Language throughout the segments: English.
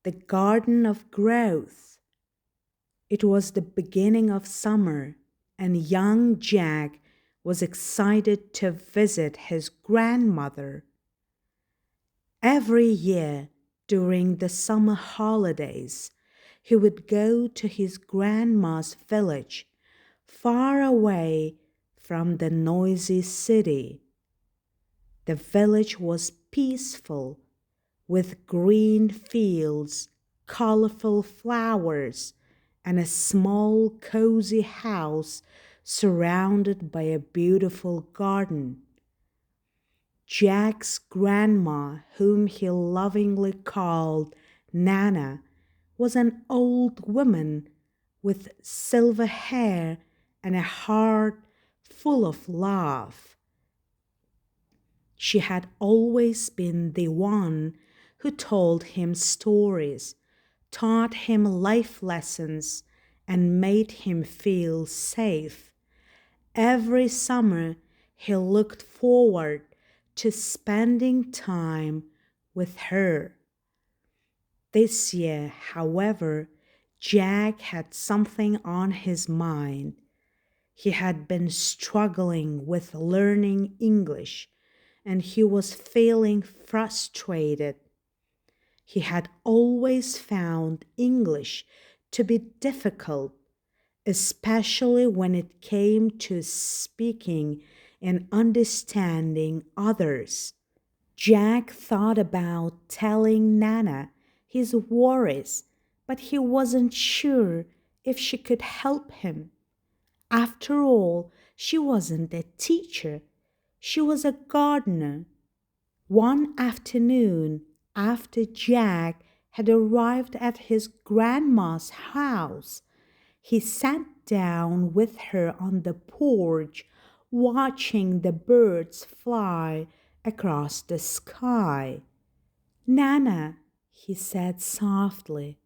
the garden of growth. It was the beginning of summer, and young Jack was excited to visit his grandmother. Every year during the summer holidays, he would go to his grandma's village, far away from the noisy city. The village was peaceful, with green fields, colorful flowers, and a small cozy house surrounded by a beautiful garden. Jack's grandma, whom he lovingly called Nana, was an old woman with silver hair and a heart full of love. She had always been the one who told him stories, taught him life lessons, and made him feel safe. Every summer, he looked forward to spending time with her. This year, however, Jack had something on his mind. He had been struggling with learning English, and he was feeling frustrated. He had always found English to be difficult, especially when it came to speaking and understanding others. Jack thought about telling Nana his worries, but he wasn't sure if she could help him. After all, she wasn't a teacher. She was a gardener. One afternoon, after Jack had arrived at his grandma's house, he sat down with her on the porch, watching the birds fly across the sky. "Nana," he said softly,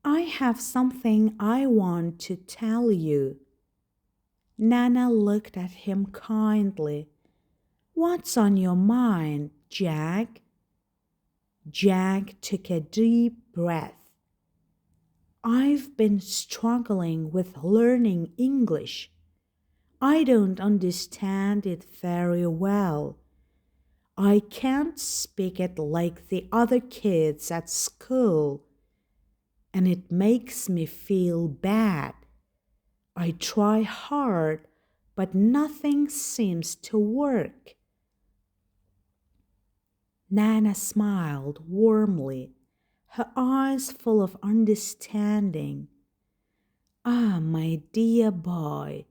"I have something I want to tell you." Nana looked at him kindly. "What's on your mind, Jack?" Jack took a deep breath. "I've been struggling with learning English. I don't understand it very well. I can't speak it like the other kids at school, and it makes me feel bad. I try hard, but nothing seems to work." Nana smiled warmly, her eyes full of understanding. "Ah, my dear boy,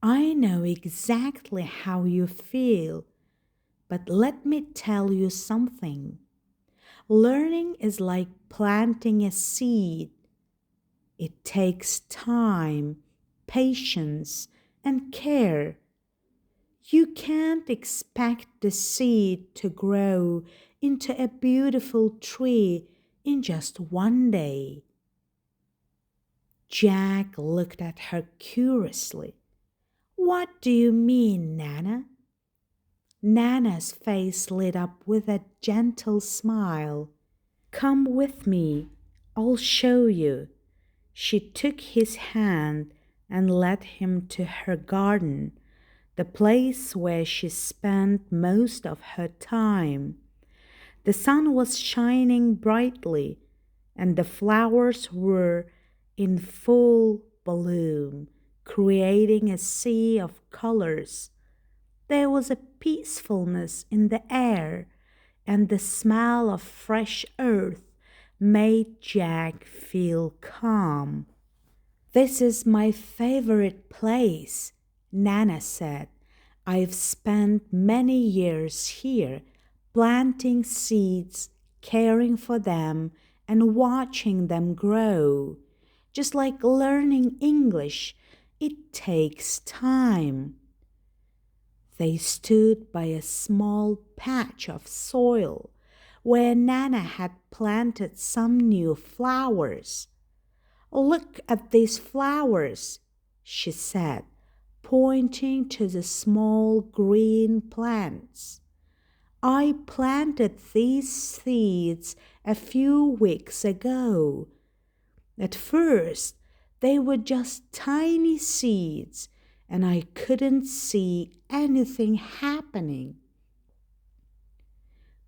I know exactly how you feel, but let me tell you something. Learning is like planting a seed. It takes time, patience, and care. You can't expect the seed to grow into a beautiful tree in just one day." Jack looked at her curiously. "What do you mean, Nana?" Nana's face lit up with a gentle smile. "Come with me. I'll show you." She took his hand and led him to her garden, the place where she spent most of her time. The sun was shining brightly, and the flowers were in full bloom, creating a sea of colors. There was a peacefulness in the air, and the smell of fresh earth made Jack feel calm. "This is my favorite place," Nana said. "I've spent many years here, planting seeds, caring for them, and watching them grow. Just like learning English, it takes time." They stood by a small patch of soil where Nana had planted some new flowers. "Look at these flowers," she said, pointing to the small green plants. "I planted these seeds a few weeks ago. At first, they were just tiny seeds, and I couldn't see anything happening.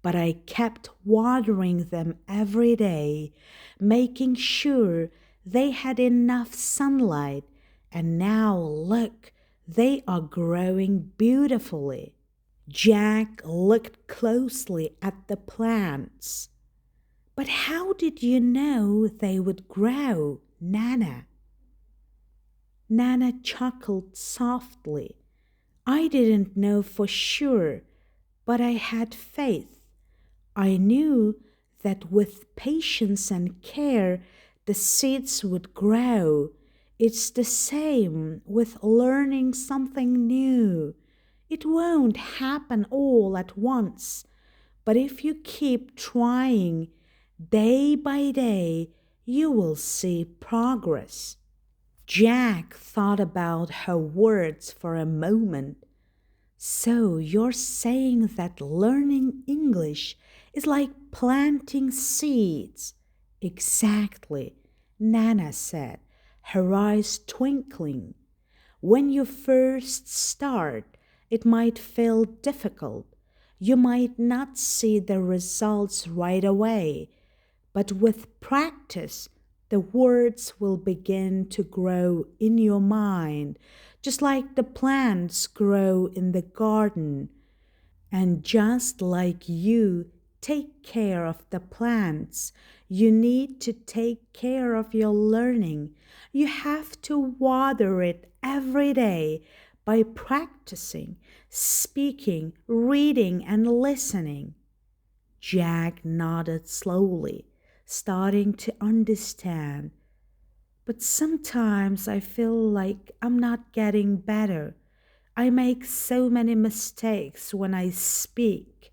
But I kept watering them every day, making sure they had enough sunlight, and now look, they are growing beautifully. Jack looked closely at the plants. But how did you know they would grow, Nana? Nana chuckled softly. I didn't know for sure, but I had faith. I knew that with patience and care, the seeds would grow. It's the same with learning something new. It won't happen all at once, but if you keep trying, day by day, you will see progress. Jack thought about her words for a moment. So you're saying that learning English is like planting seeds? Exactly, Nana said, her eyes twinkling. When you first start, it might feel difficult. You might not see the results right away, but with practice, the words will begin to grow in your mind, just like the plants grow in the garden. And just like you take care of the plants, you need to take care of your learning. You have to water it every day by practicing, speaking, reading, and listening. Jack nodded slowly, starting to understand. But sometimes I feel like I'm not getting better. I make so many mistakes when I speak.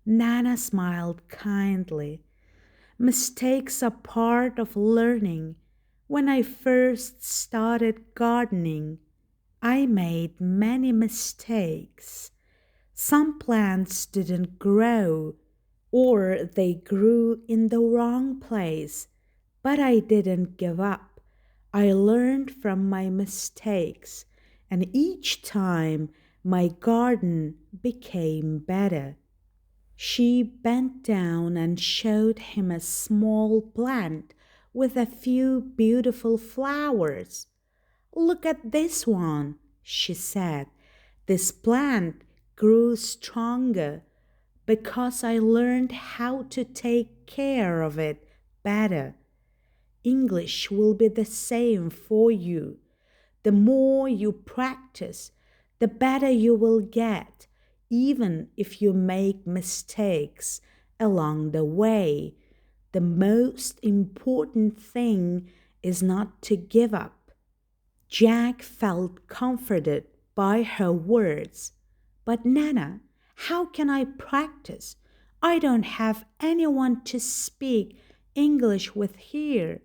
Nana smiled kindly. Mistakes are part of learning. When I first started gardening, I made many mistakes. Some plants didn't grow, or they grew in the wrong place, but I didn't give up. I learned from my mistakes, and each time my garden became better. She bent down and showed him a small plant with a few beautiful flowers. Look at this one, she said. This plant grew stronger because I learned how to take care of it better. English will be the same for you. The more you practice, the better you will get, even if you make mistakes along the way. The most important thing is not to give up. Jack felt comforted by her words. But Nana, how can I practice? I don't have anyone to speak English with here.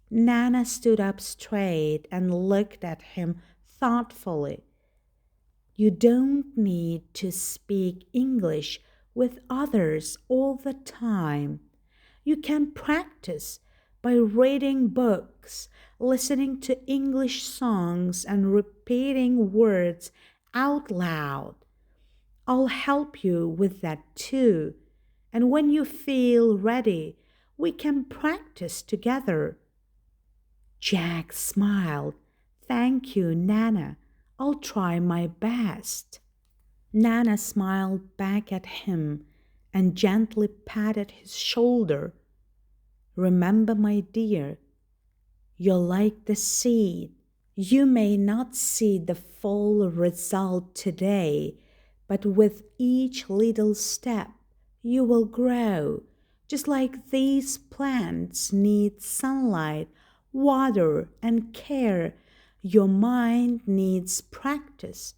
Nana stood up straight and looked at him thoughtfully. You don't need to speak English with others all the time. You can practice by reading books, listening to English songs, and repeating words out loud. I'll help you with that too. And when you feel ready, we can practice together. Jack smiled. Thank you, Nana. I'll try my best. Nana smiled back at him and gently patted his shoulder. Remember, my dear, you're like the seed. You may not see the full result today, but with each little step, you will grow. Just like these plants need sunlight, water, and care, your mind needs practice,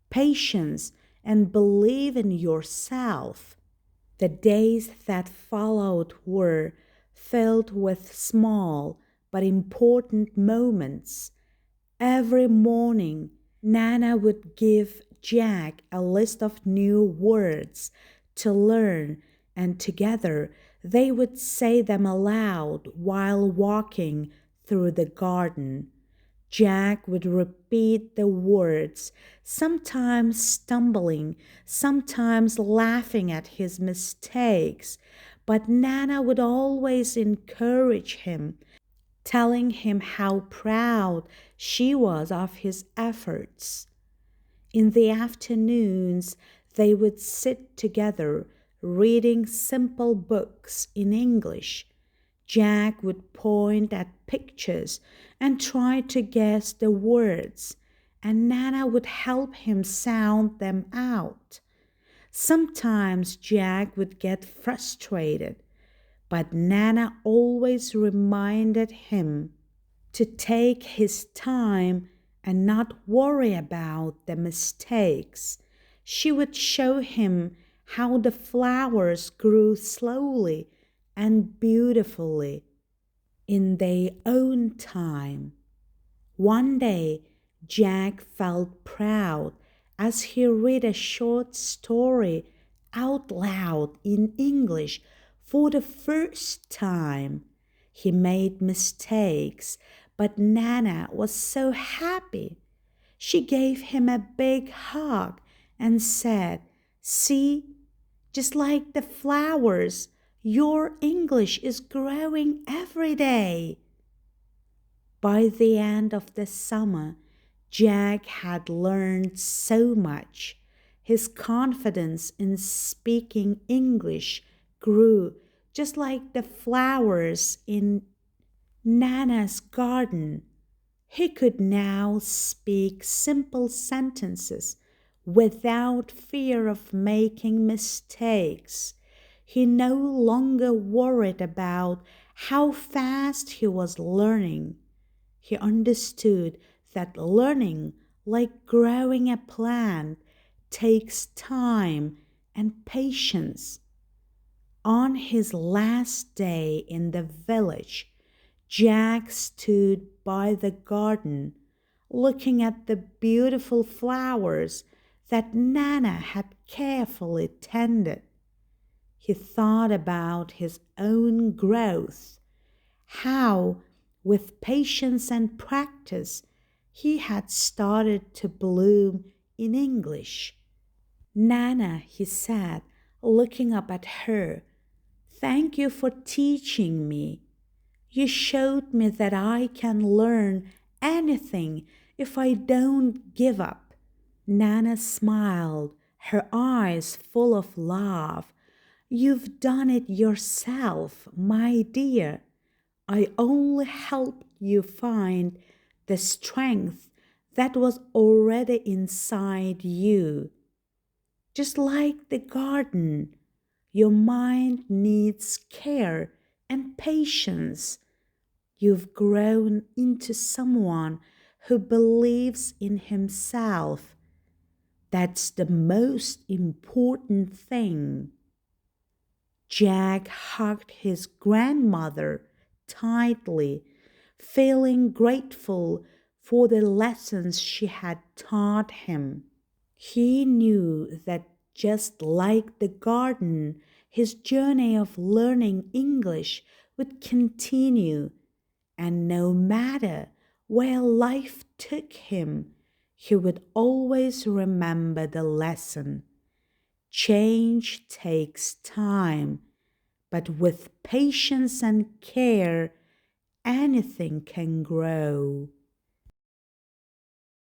patience, and believe in yourself. The days that followed were filled with small but important moments. Every morning, Nana would give Jack a list of new words to learn, and together They would say them aloud while walking through the garden. Jack would repeat the words, sometimes stumbling, sometimes laughing at his mistakes, but Nana would always encourage him, telling him how proud she was of his efforts. In the afternoons, they would sit together reading simple books in English. Jack would point at pictures and try to guess the words, and Nana would help him sound them out. Sometimes Jack would get frustrated, but Nana always reminded him to take his time and not worry about the mistakes. She would show him how the flowers grew slowly and beautifully in their own time. One day, Jack felt proud as he read a short story out loud in English for the first time. He made mistakes, but Nana was so happy. She gave him a big hug and said, "See, just like the flowers, your English is growing every day." By the end of the summer, Jack had learned so much. His confidence in speaking English grew just like the flowers in Nana's garden. He could now speak simple sentences without fear of making mistakes. He no longer worried about how fast he was learning. He understood that learning, like growing a plant, takes time and patience. On his last day in the village, Jack stood by the garden, looking at the beautiful flowers that Nana had carefully tended. He thought about his own growth, how, with patience and practice, he had started to bloom in English. "Nana," he said, looking up at her, "thank you for teaching me. You showed me that I can learn anything if I don't give up." Nana smiled, her eyes full of love. "You've done it yourself, my dear. I only helped you find the strength that was already inside you. Just like the garden, your mind needs care and patience. You've grown into someone who believes in himself. That's the most important thing." Jack hugged his grandmother tightly, feeling grateful for the lessons she had taught him. He knew that just like the garden, his journey of learning English would continue, and no matter where life took him, he would always remember the lesson. Change takes time, but with patience and care, anything can grow.